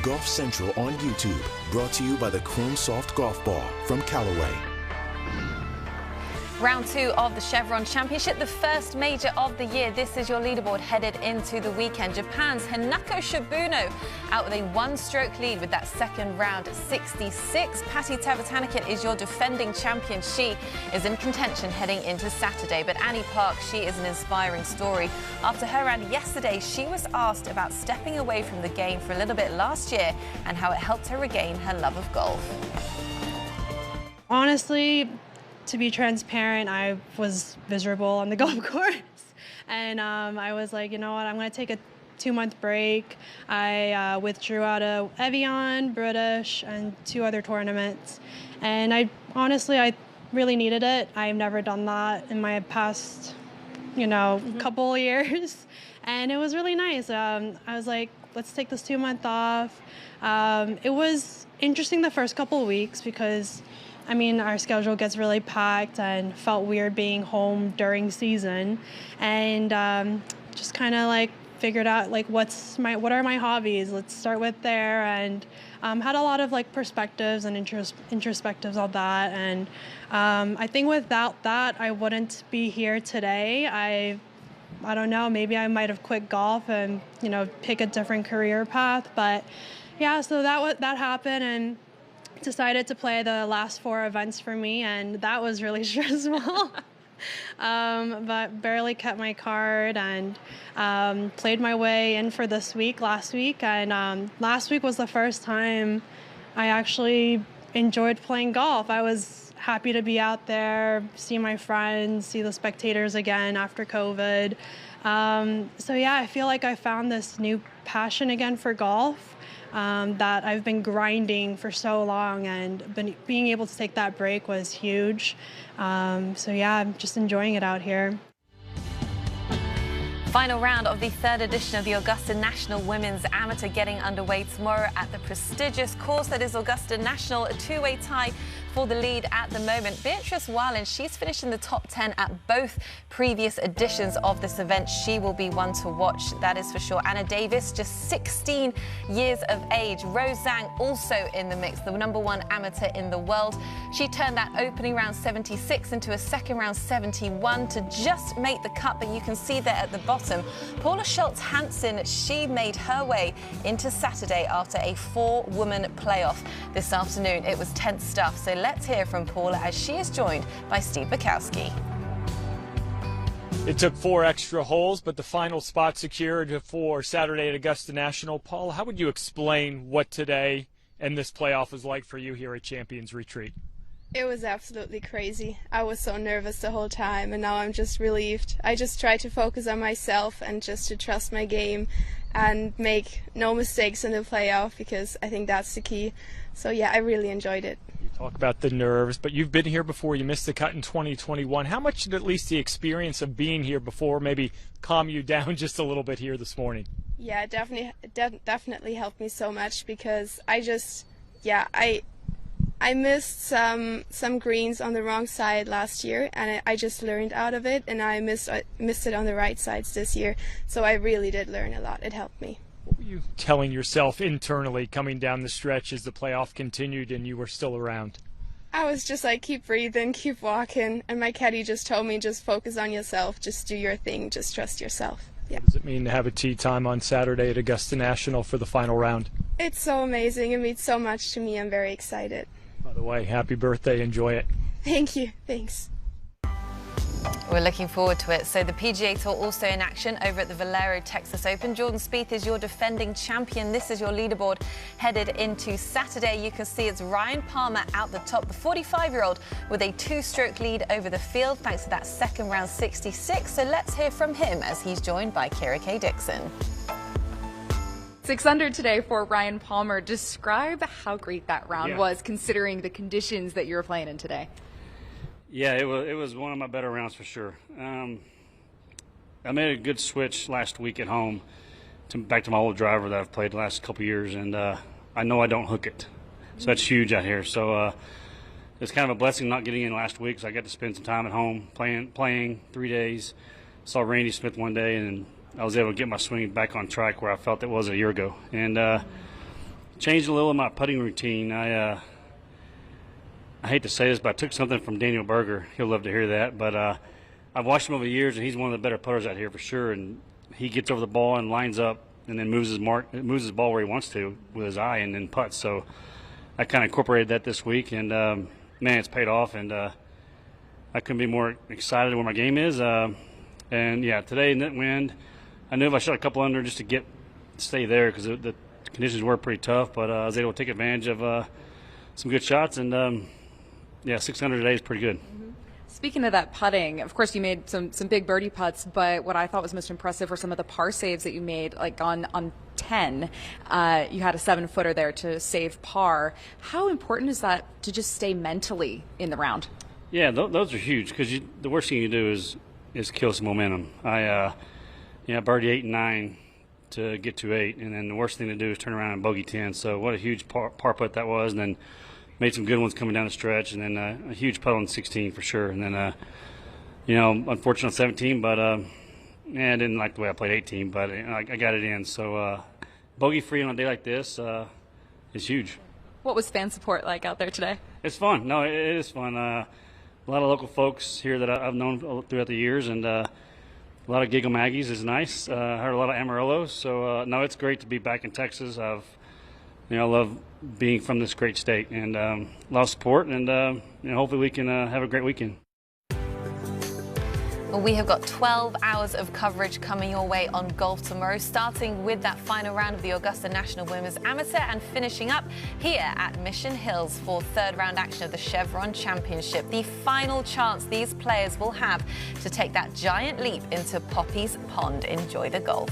Golf Central on YouTube, brought to you by the Chrome Soft Golf Ball from Callaway. Round 2 of the Chevron Championship, the first major of the year. This is your leaderboard headed into the weekend. Japan's Hinako Shibuno out with a one-stroke lead with that second round at 66. Patty Tavatanakit is your defending champion. She is in contention heading into Saturday. But Annie Park, she is an inspiring story. After her round yesterday, she was asked about stepping away from the game for a little bit last year and how it helped her regain her love of golf. Honestly, to be transparent, I was miserable on the golf course. And I was like, you know what, I'm going to take a 2-month break. I withdrew out of Evian, British, and 2 other tournaments. And I really needed it. I've never done that in my past, couple of years. And it was really nice. I was like, let's take this 2-month off. It was interesting the first couple of weeks because our schedule gets really packed and felt weird being home during season, and just kind of like figured out like what are my hobbies. Let's start with there, and had a lot of like perspectives and introspectives on that. And I think without that, I wouldn't be here today. I don't know. Maybe I might have quit golf and pick a different career path. But yeah, so that happened, and decided to play the last 4 events for me, and that was really stressful. But barely kept my card, and played my way in for this week, last week. And last week was the first time I actually enjoyed playing golf. I was happy to be out there, see my friends, see the spectators again after COVID. So yeah, I feel like I found this new passion again for golf. That I've been grinding for so long, and being able to take that break was huge. So yeah, I'm just enjoying it out here. Final round of the 3rd edition of the Augusta National Women's Amateur getting underway tomorrow at the prestigious course that is Augusta National. A 2-way tie for the lead at the moment. Beatrice Whalen, she's finished in the top 10 at both previous editions of this event. She will be one to watch, that is for sure. Anna Davis, just 16 years of age. Rose Zhang also in the mix, the #1 amateur in the world. She turned that opening round 76 into a second round 71 to just make the cut, but you can see there at the bottom, Paula Schultz Hanssen, she made her way into Saturday after a 4-woman playoff this afternoon. It was tense stuff, so let's hear from Paula as she is joined by Steve Bukowski. It took 4 extra holes, but the final spot secured for Saturday at Augusta National. Paula, how would you explain what today and this playoff was like for you here at Champions Retreat? It was absolutely crazy. I was so nervous the whole time, and now I'm just relieved. I just try to focus on myself and just to trust my game and make no mistakes in the playoff, because I think that's the key. So yeah, I really enjoyed it. You talk about the nerves, but you've been here before. You missed the cut in 2021. How much did at least the experience of being here before maybe calm you down just a little bit here this morning? Yeah, it definitely helped me so much, because I missed some greens on the wrong side last year, and I just learned out of it, and I missed it on the right sides this year. So I really did learn a lot. It helped me. What were you telling yourself internally coming down the stretch as the playoff continued and you were still around? I was just like, keep breathing, keep walking, and my caddy just told me, just focus on yourself, just do your thing, just trust yourself. Yeah. What does it mean to have a tee time on Saturday at Augusta National for the final round? It's so amazing. It means so much to me. I'm very excited. By the way, happy birthday. Enjoy it. Thank you. Thanks. We're looking forward to it. So the PGA Tour also in action over at the Valero Texas Open. Jordan Spieth is your defending champion. This is your leaderboard headed into Saturday. You can see it's Ryan Palmer out the top, the 45-year-old with a 2-stroke lead over the field thanks to that second round 66. So let's hear from him as he's joined by Kira K. Dixon. 6 under today for Ryan Palmer. Describe how great that round was, considering the conditions that you were playing in today. Yeah, it was one of my better rounds for sure. I made a good switch last week at home back to my old driver that I've played the last couple years, and I know I don't hook it. So that's huge out here. So it's kind of a blessing not getting in last week, so I got to spend some time at home playing 3 days. Saw Randy Smith one day, and I was able to get my swing back on track where I felt it was a year ago. And changed a little of my putting routine. I hate to say this, but I took something from Daniel Berger. He'll love to hear that. But I've watched him over the years, and he's one of the better putters out here for sure. And he gets over the ball and lines up, and then moves his ball where he wants to with his eye, and then putts. So I kind of incorporated that this week, and man, it's paid off. And I couldn't be more excited where my game is. And yeah, today in that wind, I knew if I shot a couple under just to stay there, because the conditions were pretty tough. But I was able to take advantage of some good shots, and yeah, 600 today is pretty good. Speaking of that putting, of course you made some big birdie putts, but what I thought was most impressive were some of the par saves that you made, like on 10. You had a 7-footer there to save par. How important is that to just stay mentally in the round? Yeah, those are huge, because the worst thing you do is kill some momentum. I birdie 8 and 9 to get to 8, and then the worst thing to do is turn around and bogey 10. So what a huge par putt that was, and then made some good ones coming down the stretch, and then a huge putt on 16 for sure. And then, unfortunate on 17, but I didn't like the way I played 18, but I got it in. So bogey free on a day like this is huge. What was fan support like out there today? It's fun. No, it is fun. A lot of local folks here that I've known throughout the years, and a lot of Giggle Maggies is nice. I heard a lot of Amarillos. So, no, it's great to be back in Texas. I love being from this great state, and a lot of support, and hopefully we can have a great weekend. Well, we have got 12 hours of coverage coming your way on golf tomorrow, starting with that final round of the Augusta National Women's Amateur and finishing up here at Mission Hills for third round action of the Chevron Championship. The final chance these players will have to take that giant leap into Poppy's Pond. Enjoy the golf.